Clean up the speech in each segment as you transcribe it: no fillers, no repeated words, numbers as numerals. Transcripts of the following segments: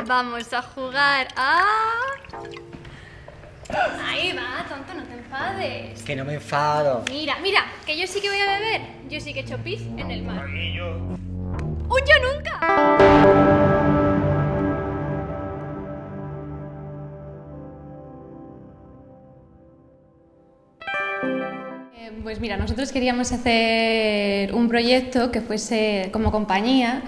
Vamos a jugar a... Ahí va, tonto, no te enfades. Que no me enfado. Mira, mira, que yo sí que voy a beber. Yo sí que he hecho pis en el mar. Y yo. ¡Un yo nunca! Pues mira, nosotros queríamos hacer un proyecto que fuese como compañía.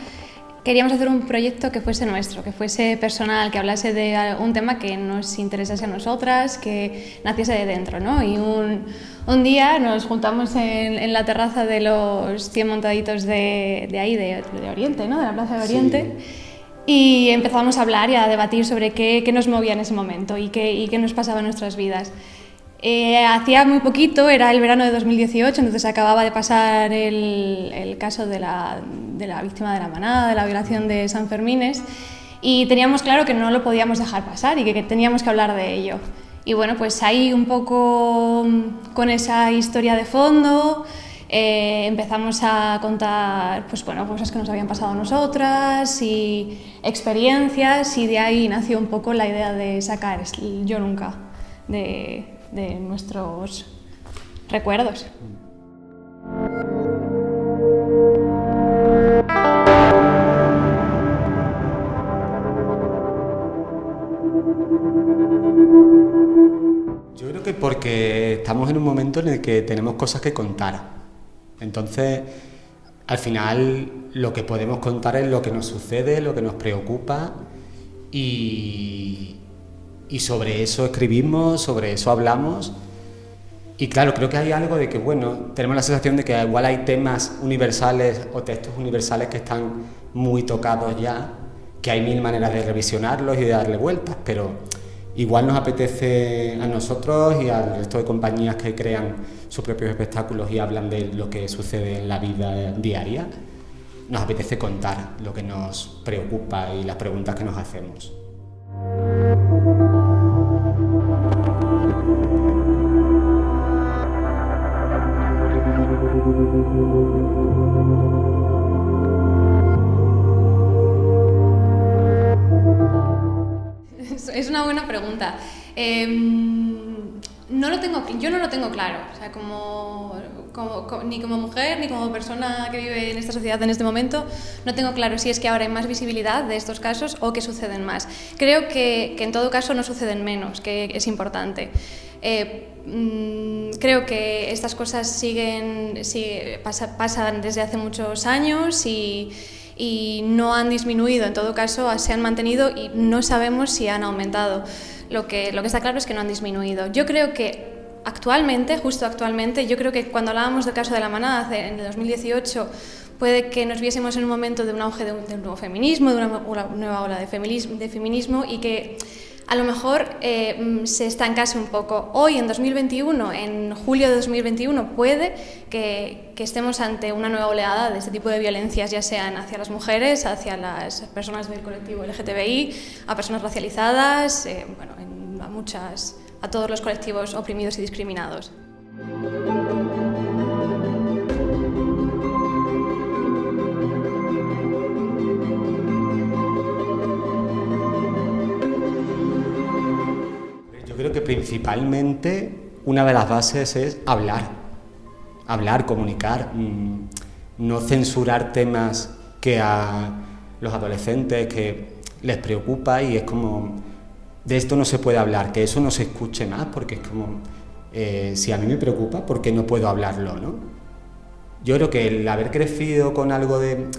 Queríamos hacer un proyecto que fuese nuestro, que fuese personal, que hablase de un tema que nos interesase a nosotras, que naciese de dentro, ¿no? Y un día nos juntamos en la terraza de los 100 montaditos de ahí, de Oriente, ¿no? De la Plaza de Oriente. Sí. Y empezamos a hablar y a debatir sobre qué nos movía en ese momento y qué nos pasaba en nuestras vidas. Hacía muy poquito, era el verano de 2018, entonces acababa de pasar el caso de la víctima de la manada, de la violación de San Fermines, y teníamos claro que no lo podíamos dejar pasar y que teníamos que hablar de ello. Y bueno, pues ahí un poco con esa historia de fondo empezamos a contar pues, bueno, cosas que nos habían pasado a nosotras y experiencias, y de ahí nació un poco la idea de sacar el Yo Nunca de nuestros recuerdos. Yo creo que porque estamos en un momento en el que tenemos cosas que contar. Entonces, al final, lo que podemos contar es lo que nos sucede, lo que nos preocupa, y sobre eso escribimos, sobre eso hablamos. Y claro, creo que hay algo de que, bueno, tenemos la sensación de que igual hay temas universales o textos universales que están muy tocados ya, que hay mil maneras de revisionarlos y de darle vueltas, pero igual nos apetece a nosotros y al resto de compañías que crean sus propios espectáculos y hablan de lo que sucede en la vida diaria, nos apetece contar lo que nos preocupa y las preguntas que nos hacemos. Es una buena pregunta. Yo no lo tengo claro, o sea, ni como mujer ni como persona que vive en esta sociedad en este momento, no tengo claro si es que ahora hay más visibilidad de estos casos o que suceden más. Creo que en todo caso no suceden menos, que es importante. Creo que estas cosas pasan desde hace muchos años y no han disminuido, en todo caso se han mantenido y no sabemos si han aumentado. Lo que está claro es que no han disminuido. Yo creo que justo actualmente, yo creo que cuando hablábamos del caso de la manada en el 2018, puede que nos viésemos en un momento de un auge de un nuevo feminismo, de una nueva ola de feminismo, y que a lo mejor se estancase un poco. Hoy, en 2021, en julio de 2021, puede que estemos ante una nueva oleada de este tipo de violencias, ya sean hacia las mujeres, hacia las personas del colectivo LGTBI, a personas racializadas, a todos los colectivos oprimidos y discriminados. Yo creo que principalmente una de las bases es hablar, comunicar, no censurar temas que a los adolescentes que les preocupa, y es como, de esto no se puede hablar, que eso no se escuche más, porque es como, si a mí me preocupa, ¿por qué no puedo hablarlo, no? Yo creo que el haber crecido con algo de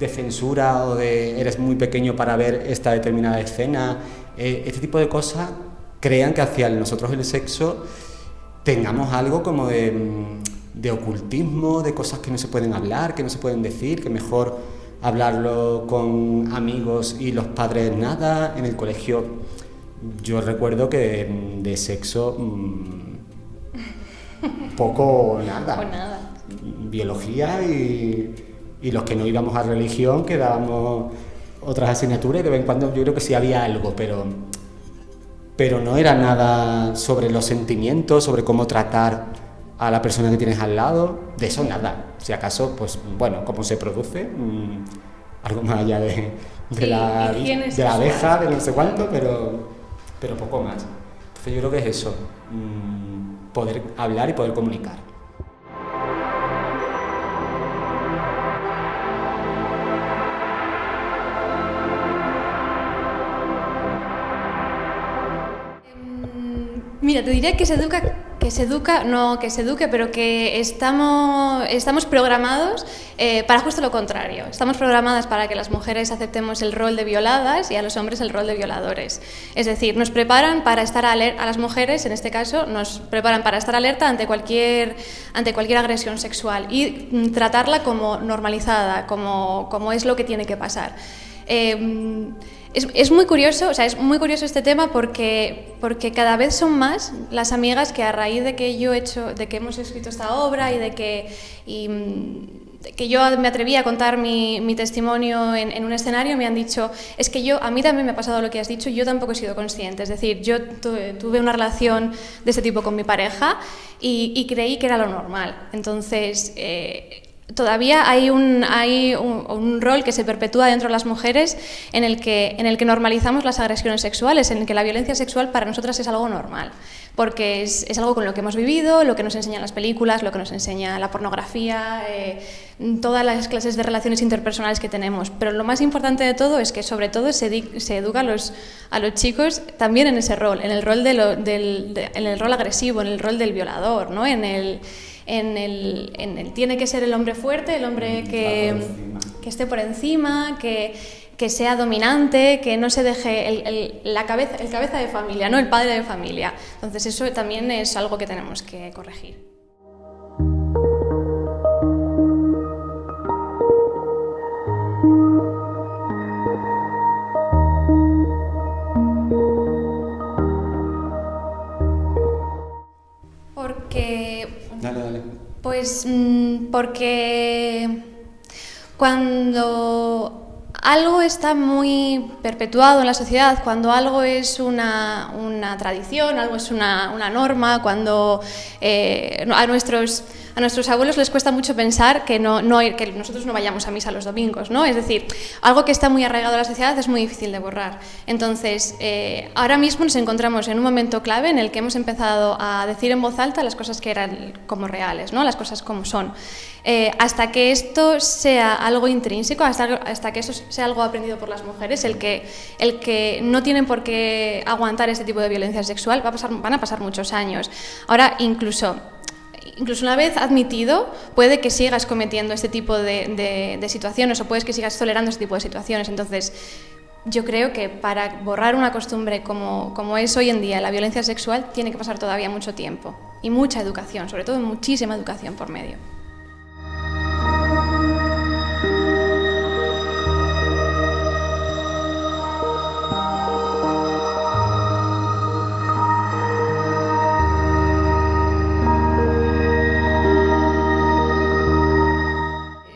censura o de eres muy pequeño para ver esta determinada escena, este tipo de cosas crean que hacia nosotros el sexo tengamos algo como de ocultismo, de cosas que no se pueden hablar, que no se pueden decir, que mejor hablarlo con amigos y los padres nada. En el colegio yo recuerdo que de sexo poco o nada. O nada. Biología y los que no íbamos a religión, que dábamos otras asignaturas, y de vez en cuando yo creo que sí había algo, pero no era nada sobre los sentimientos, sobre cómo tratar a la persona que tienes al lado, de eso nada. Si acaso, pues bueno, cómo se produce, algo más allá de Sí, la higiene de la sexual. abeja, de no sé cuánto, pero poco más. Entonces yo creo que es eso, poder hablar y poder comunicar. Mira, te diría que se eduque, pero que estamos programados para justo lo contrario. Estamos programadas para que las mujeres aceptemos el rol de violadas y a los hombres el rol de violadores. Es decir, nos preparan para estar alerta, a las mujeres, en este caso, nos preparan para estar alerta ante cualquier agresión sexual y tratarla como normalizada, como es lo que tiene que pasar. Es muy curioso, o sea, es muy curioso este tema porque cada vez son más las amigas que a raíz de que hemos escrito esta obra y de que yo me atreví a contar mi testimonio en un escenario, me han dicho, es que a mí también me ha pasado lo que has dicho, yo tampoco he sido consciente, es decir, yo tuve una relación de este tipo con mi pareja y creí que era lo normal. Entonces, todavía hay un rol que se perpetúa dentro de las mujeres en el que normalizamos las agresiones sexuales, en el que la violencia sexual para nosotras es algo normal, porque es algo con lo que hemos vivido, lo que nos enseñan las películas, lo que nos enseña la pornografía, todas las clases de relaciones interpersonales que tenemos. Pero lo más importante de todo es que sobre todo se educa a los chicos también en ese rol, en el rol en el rol agresivo, en el rol del violador, ¿no? En el tiene que ser el hombre fuerte, el hombre que esté por encima, que sea dominante, que no se deje el cabeza de familia, ¿no? El padre de familia. Entonces eso también es algo que tenemos que corregir. Dale. Pues porque cuando algo está muy perpetuado en la sociedad, cuando algo es una tradición, algo es una norma, cuando a nuestros abuelos les cuesta mucho pensar que nosotros no vayamos a misa los domingos, ¿no? Es decir, algo que está muy arraigado a la sociedad es muy difícil de borrar. Entonces, ahora mismo nos encontramos en un momento clave en el que hemos empezado a decir en voz alta las cosas que eran como reales, ¿no? Las cosas como son. Hasta que esto sea algo intrínseco, hasta que eso sea algo aprendido por las mujeres, el que no tienen por qué aguantar este tipo de violencia sexual, van a pasar muchos años. Ahora, incluso una vez admitido, puede que sigas cometiendo este tipo de situaciones o puedes que sigas tolerando este tipo de situaciones. Entonces, yo creo que para borrar una costumbre como es hoy en día la violencia sexual, tiene que pasar todavía mucho tiempo y mucha educación, sobre todo muchísima educación por medio.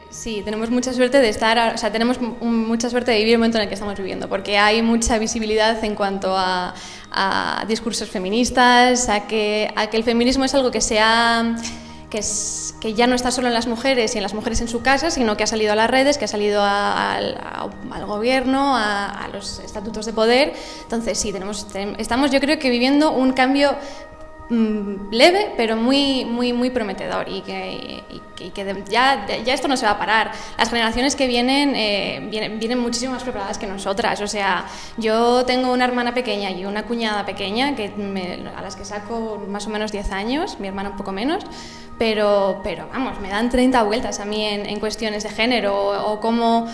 Sí, tenemos mucha suerte tenemos mucha suerte de vivir el momento en el que estamos viviendo, porque hay mucha visibilidad en cuanto a discursos feministas, a que el feminismo es algo que ya no está solo en las mujeres y en las mujeres en su casa, sino que ha salido a las redes, que ha salido al gobierno, a los estatutos de poder. Entonces sí, estamos yo creo que viviendo un cambio leve pero muy prometedor y que ya esto no se va a parar. Las generaciones que vienen muchísimo más preparadas que nosotras. O sea, yo tengo una hermana pequeña y una cuñada pequeña a las que saco más o menos 10 años, mi hermana un poco menos, pero vamos, me dan 30 vueltas a mí en cuestiones de género o como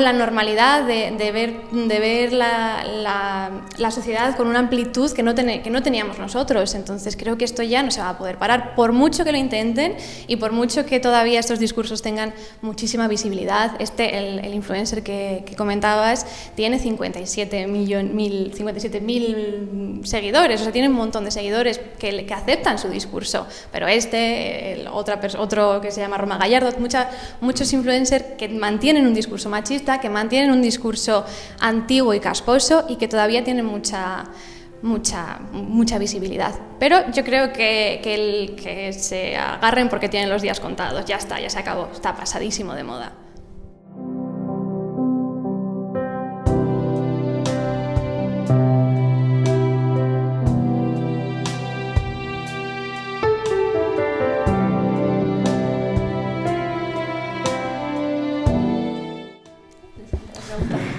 la normalidad de ver la sociedad con una amplitud que no teníamos nosotros. Entonces creo que esto ya no se va a poder parar, por mucho que lo intenten y por mucho que todavía estos discursos tengan muchísima visibilidad. El influencer que comentabas tiene 57.000 seguidores, o sea, tiene un montón de seguidores que aceptan su discurso, pero otro que se llama Roma Gallardo, muchos influencers que mantienen un discurso machista, que mantienen un discurso antiguo y casposo y que todavía tienen mucha visibilidad. Pero yo creo que se agarren porque tienen los días contados. Ya está, ya se acabó, está pasadísimo de moda.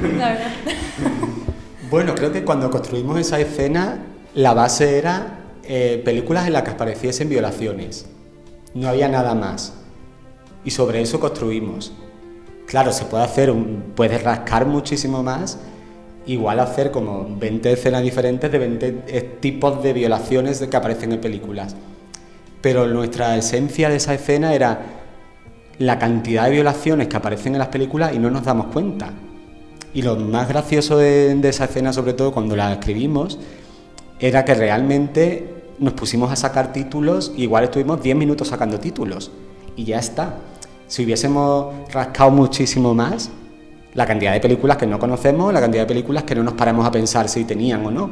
la verdad. Bueno, creo que cuando construimos esa escena, la base era películas en las que apareciesen violaciones. No había nada más. Y sobre eso construimos. Claro, se puede hacer, puedes rascar muchísimo más, igual hacer como 20 escenas diferentes de 20 tipos de violaciones que aparecen en películas. Pero nuestra esencia de esa escena era la cantidad de violaciones que aparecen en las películas y no nos damos cuenta. Y lo más gracioso de esa escena, sobre todo cuando la escribimos, era que realmente nos pusimos a sacar títulos, y igual estuvimos 10 minutos sacando títulos, y ya está. Si hubiésemos rascado muchísimo más, la cantidad de películas que no conocemos, la cantidad de películas que no nos paramos a pensar si tenían o no,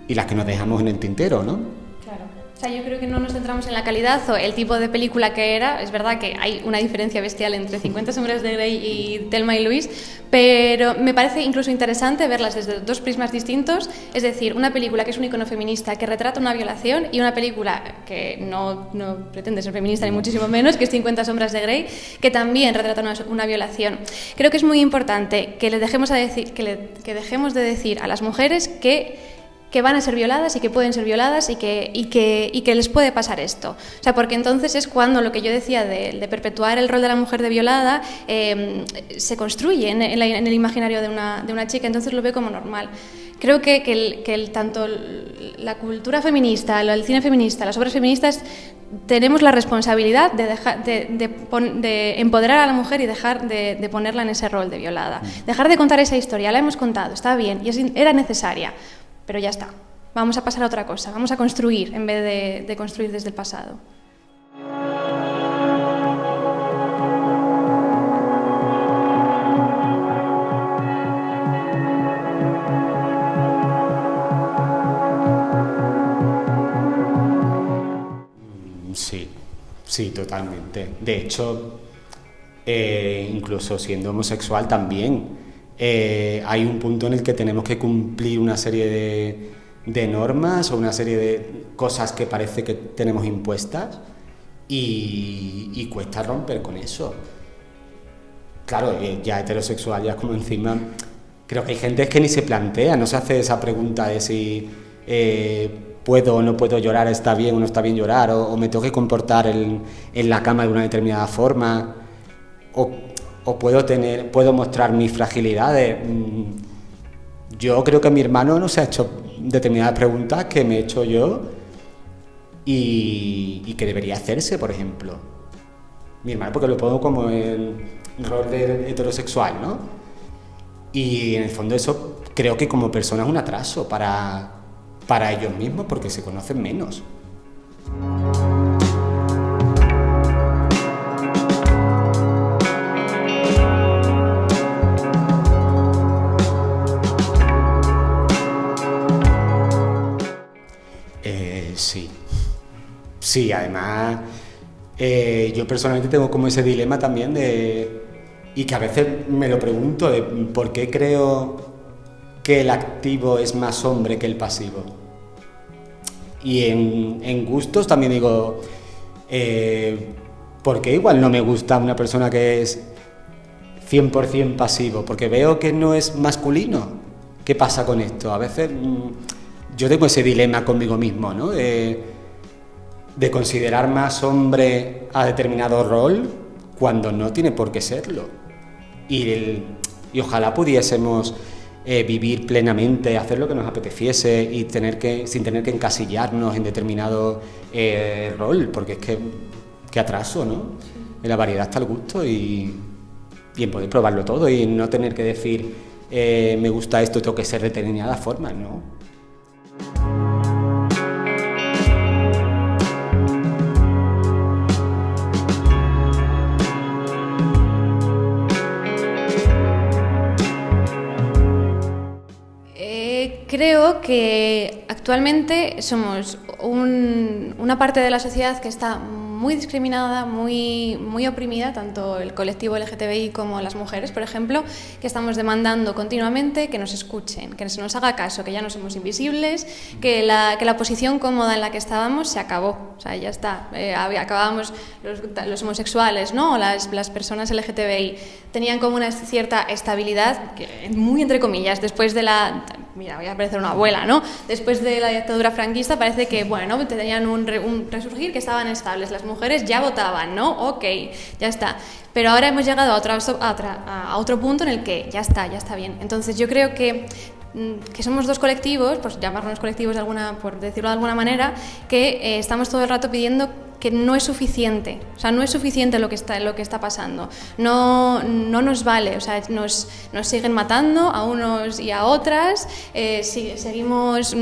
y las que nos dejamos en el tintero, ¿no? Claro. O sea, yo creo que no nos centramos en la calidad o el tipo de película que era. Es verdad que hay una diferencia bestial entre 50 sombras de Grey y Thelma y Louise, pero me parece incluso interesante verlas desde dos prismas distintos. Es decir, una película que es un icono feminista que retrata una violación, y una película que no pretende ser feminista ni muchísimo menos, que es 50 sombras de Grey, que también retrata una violación. Creo que es muy importante que dejemos de decir a las mujeres que van a ser violadas y que pueden ser violadas y que les puede pasar esto. O sea, porque entonces es cuando lo que yo decía de perpetuar el rol de la mujer de violada se construye en el imaginario de una chica, entonces lo veo como normal. Creo que tanto la cultura feminista, el cine feminista, las obras feministas, tenemos la responsabilidad de empoderar a la mujer y dejar de ponerla en ese rol de violada. Dejar de contar esa historia, la hemos contado, está bien, y era necesaria. Pero ya está, vamos a pasar a otra cosa, vamos a construir en vez de construir desde el pasado. Sí, totalmente. De hecho, incluso siendo homosexual también, hay un punto en el que tenemos que cumplir una serie de normas o una serie de cosas que parece que tenemos impuestas, y cuesta romper con eso. Claro, ya heterosexual, ya es como encima... Creo que hay gente que ni se plantea, no se hace esa pregunta de si puedo o no puedo llorar, está bien o no está bien llorar, o me tengo que comportar en la cama de una determinada forma, o puedo mostrar mis fragilidades. Yo creo que mi hermano no se ha hecho determinadas preguntas que me he hecho yo y que debería hacerse, por ejemplo. Mi hermano, porque lo pongo como el rol de heterosexual, ¿no? Y en el fondo eso creo que como persona es un atraso para ellos mismos, porque se conocen menos. Sí, además yo personalmente tengo como ese dilema también y que a veces me lo pregunto, de por qué creo que el activo es más hombre que el pasivo. Y en gustos también digo, ¿por qué igual no me gusta una persona que es 100% pasivo? Porque veo que no es masculino. ¿Qué pasa con esto? A veces yo tengo ese dilema conmigo mismo, ¿no? De considerar más hombre a determinado rol cuando no tiene por qué serlo. Y ojalá pudiésemos vivir plenamente, hacer lo que nos apeteciese y sin tener que encasillarnos en determinado rol, porque es que atraso, ¿no? En la variedad está el gusto y en poder probarlo todo y no tener que decir me gusta esto, tengo que ser de determinada forma, ¿no? Creo que actualmente somos una parte de la sociedad que está muy discriminada, muy oprimida, tanto el colectivo LGTBI como las mujeres, por ejemplo, que estamos demandando continuamente que nos escuchen, que se nos haga caso, que ya no somos invisibles, que la posición cómoda en la que estábamos se acabó, o sea, ya está, acabábamos los homosexuales, ¿no? O las personas LGTBI tenían como una cierta estabilidad, muy entre comillas, después de mira, voy a parecer una abuela, ¿no? Después de la dictadura franquista parece que, bueno, tenían un resurgir, que estaban estables, las mujeres ya votaban, ¿no? Ok, ya está. Pero ahora hemos llegado a otro punto en el que ya está bien. Entonces yo creo que somos dos colectivos, pues llamarnos colectivos por decirlo de alguna manera, que estamos todo el rato pidiendo que no es suficiente, o sea, no es suficiente lo que está pasando, no nos vale, o sea, nos siguen matando a unos y a otras, seguimos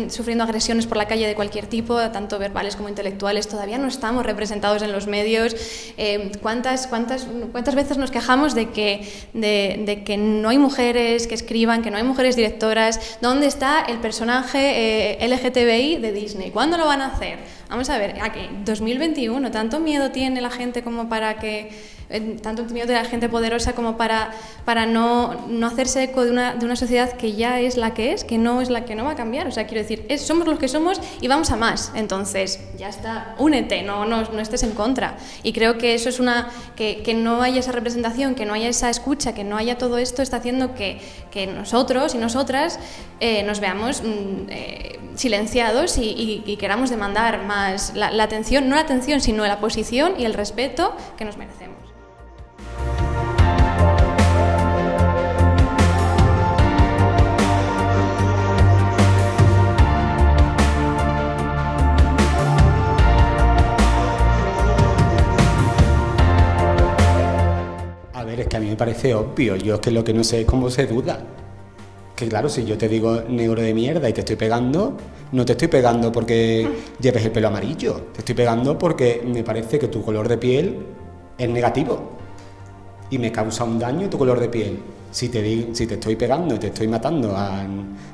sufriendo agresiones por la calle de cualquier tipo, tanto verbales como intelectuales, todavía no estamos representados en los medios. ¿Cuántas veces nos quejamos de que no hay mujeres que escriban, que no hay mujeres directoras? ¿Dónde está el personaje LGTBI de Disney? ¿Cuándo lo van a hacer? Vamos a ver, aquí, 2021, ¿tanto miedo tiene la gente como para que... tanto miedo de la gente poderosa como para no hacerse eco de una sociedad que ya es la que es, que no va a cambiar? O sea, quiero decir, somos los que somos y vamos a más. Entonces, ya está, únete, no estés en contra. Y creo que eso es que no haya esa representación, que no haya esa escucha, que no haya todo esto, está haciendo que nosotros y nosotras nos veamos silenciados y queramos demandar más la atención, no la atención, sino la posición y el respeto que nos merecemos. A ver, es que a mí me parece obvio, yo es que lo que no sé es cómo se duda. Que claro, si yo te digo negro de mierda y te estoy pegando, no te estoy pegando porque lleves el pelo amarillo, te estoy pegando porque me parece que tu color de piel es negativo y me causa un daño tu color de piel. Si te estoy pegando y te estoy matando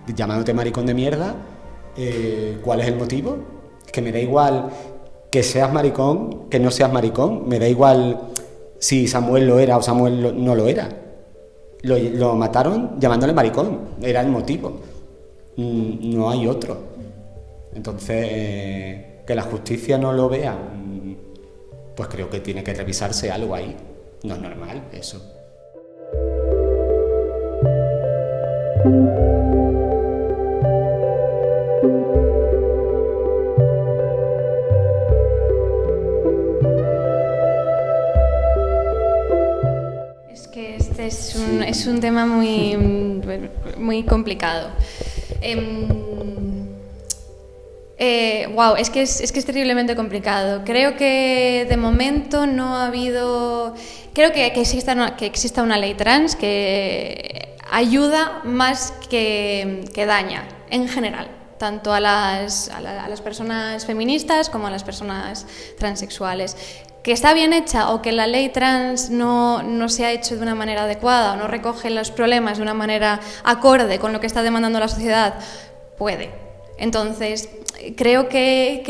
llamándote maricón de mierda, ¿cuál es el motivo? Es que me da igual que seas maricón, que no seas maricón, me da igual si Samuel lo era o Samuel no lo era. Lo mataron llamándole maricón, era el motivo, no hay otro. Entonces, que la justicia no lo vea, pues creo que tiene que revisarse algo ahí, no es normal eso. Es un tema muy complicado. Es que es terriblemente complicado. Creo que de momento no ha habido... Creo que exista una ley trans que ayuda más que daña, en general, tanto a las personas feministas como a las personas transexuales. Que está bien hecha o que la ley trans no se ha hecho de una manera adecuada o no recoge los problemas de una manera acorde con lo que está demandando la sociedad, puede. Entonces, creo que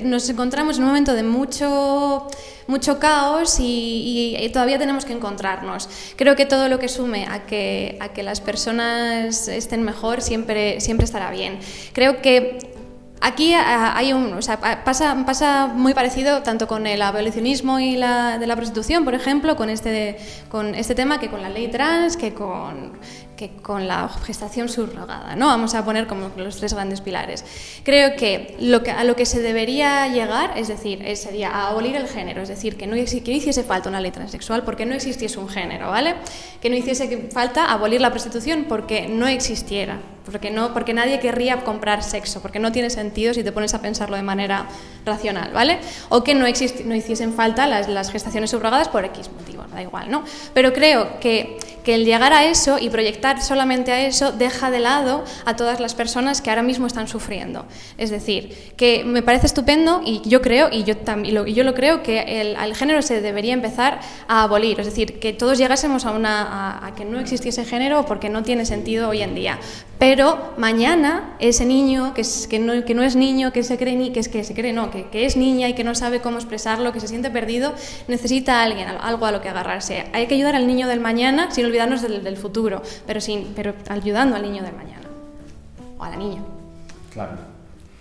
nos encontramos en un momento de mucho caos y todavía tenemos que encontrarnos. Creo que todo lo que sume a que las personas estén mejor siempre estará bien. Creo que aquí pasa muy parecido tanto con el abolicionismo y de la prostitución, por ejemplo, con este tema, que con la ley trans, que con la gestación subrogada, ¿no? Vamos a poner como los tres grandes pilares. Creo que a lo que se debería llegar, es decir, sería a abolir el género, es decir, que no hiciese falta una ley transexual porque no existiese un género, ¿vale? Que no hiciese falta abolir la prostitución porque no existiera, porque nadie querría comprar sexo, porque no tiene sentido si te pones a pensarlo de manera racional, ¿vale? O que no hiciesen falta las gestaciones subrogadas por X motivos, da igual, ¿no? Pero creo que el llegar a eso y proyectar solamente a eso deja de lado a todas las personas que ahora mismo están sufriendo. Es decir, que me parece estupendo y yo creo, yo lo creo, que al género se debería empezar a abolir, es decir, que todos llegásemos a que no existiese género porque no tiene sentido hoy en día. Pero mañana ese niño que no es niño, que se cree que es niña y que no sabe cómo expresarlo, que se siente perdido, necesita a alguien, algo a lo que agarrarse. Hay que ayudar al niño del mañana sin olvidarnos del futuro, pero ayudando al niño del mañana o a la niña. Claro.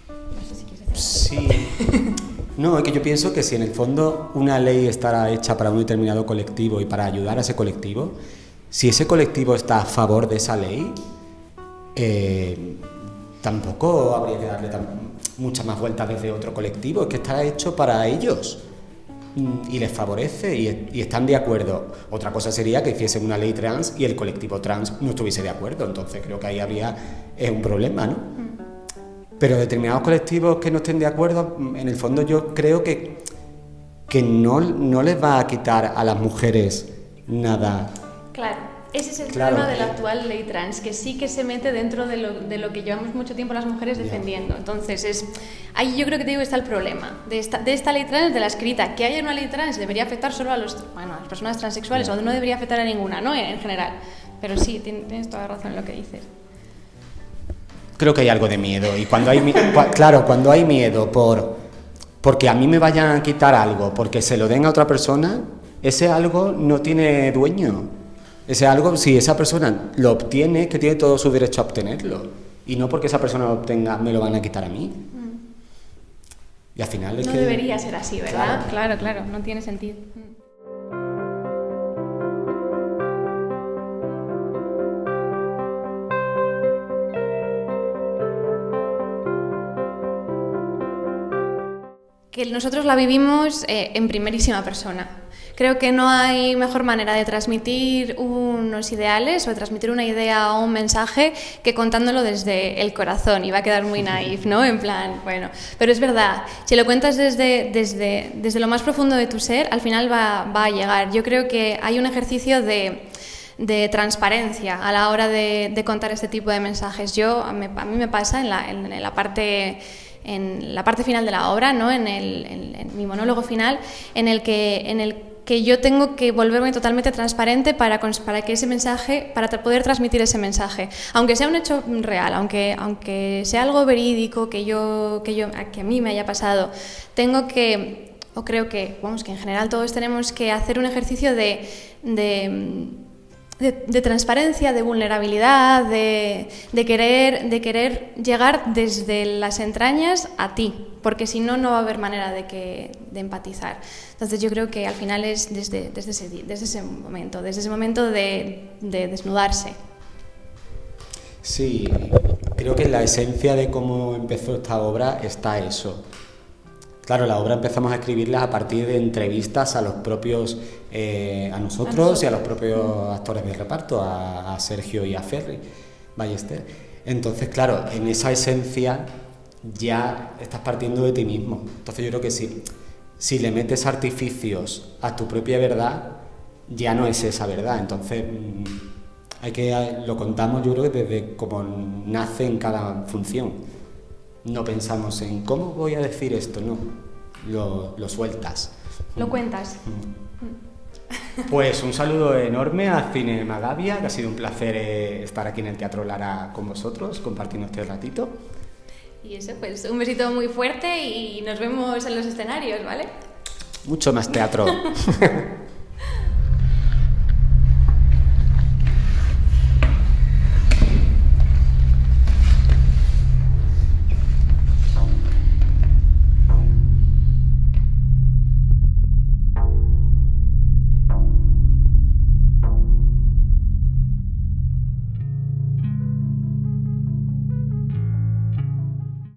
No sé si quieres decir algo. Sí. No, es que yo pienso que si en el fondo una ley estará hecha para un determinado colectivo y para ayudar a ese colectivo, si ese colectivo está a favor de esa ley, tampoco habría que darle muchas más vueltas desde otro colectivo, es que está hecho para ellos y les favorece y están de acuerdo. Otra cosa sería que hiciesen una ley trans y el colectivo trans no estuviese de acuerdo, entonces creo que ahí habría un problema, ¿no? Pero determinados colectivos que no estén de acuerdo, en el fondo yo creo que no les va a quitar a las mujeres nada. Claro. Ese es el Claro. problema de la actual ley trans, que sí que se mete dentro de lo que llevamos mucho tiempo las mujeres defendiendo. Entonces, ahí yo creo que te digo que está el problema de esta ley trans, de la escrita. Que haya una ley trans debería afectar solo a las personas transexuales, o no debería afectar a ninguna, ¿no? En general. Pero sí, tienes toda la razón en lo que dices. Creo que hay algo de miedo y cuando hay cuando hay miedo porque a mí me vayan a quitar algo, porque se lo den a otra persona, ese algo no tiene dueño. Ese algo, si esa persona lo obtiene, que tiene todo su derecho a obtenerlo. Y no porque esa persona lo obtenga, me lo van a quitar a mí. Y al final es no que... debería ser así, ¿verdad? Claro, no tiene sentido. Que nosotros la vivimos en primerísima persona. Creo que no hay mejor manera de transmitir unos ideales o de transmitir una idea o un mensaje que contándolo desde el corazón, y va a quedar muy naif, ¿no? En plan, bueno, pero es verdad, si lo cuentas desde lo más profundo de tu ser, al final va a llegar. Yo creo que hay un ejercicio de transparencia a la hora de contar este tipo de mensajes. A mí me pasa en la parte final de la obra, ¿no? En mi monólogo final, en el que yo tengo que volverme totalmente transparente para que ese mensaje, para poder transmitir ese mensaje, aunque sea un hecho real, aunque sea algo verídico que a mí me haya pasado, creo que en general todos tenemos que hacer un ejercicio de transparencia, de vulnerabilidad, de querer llegar desde las entrañas a ti, porque si no, no va a haber manera de empatizar. Entonces yo creo que al final es desde ese momento de desnudarse. Sí, creo que en la esencia de cómo empezó esta obra está eso. Claro, la obra empezamos a escribirla a partir de entrevistas a los propios, a nosotros y a los propios actores de reparto, a Sergio y a Ferri Ballester. Entonces, claro, en esa esencia ya estás partiendo de ti mismo. Entonces yo creo que si le metes artificios a tu propia verdad, ya no es esa verdad. Entonces lo contamos, yo creo que desde cómo nace en cada función. No pensamos en cómo voy a decir esto, no, lo sueltas. Lo cuentas. Pues un saludo enorme a Cinema Gavia, que ha sido un placer estar aquí en el Teatro Lara con vosotros, compartiendo este ratito. Y eso, pues un besito muy fuerte y nos vemos en los escenarios, ¿vale? Mucho más teatro.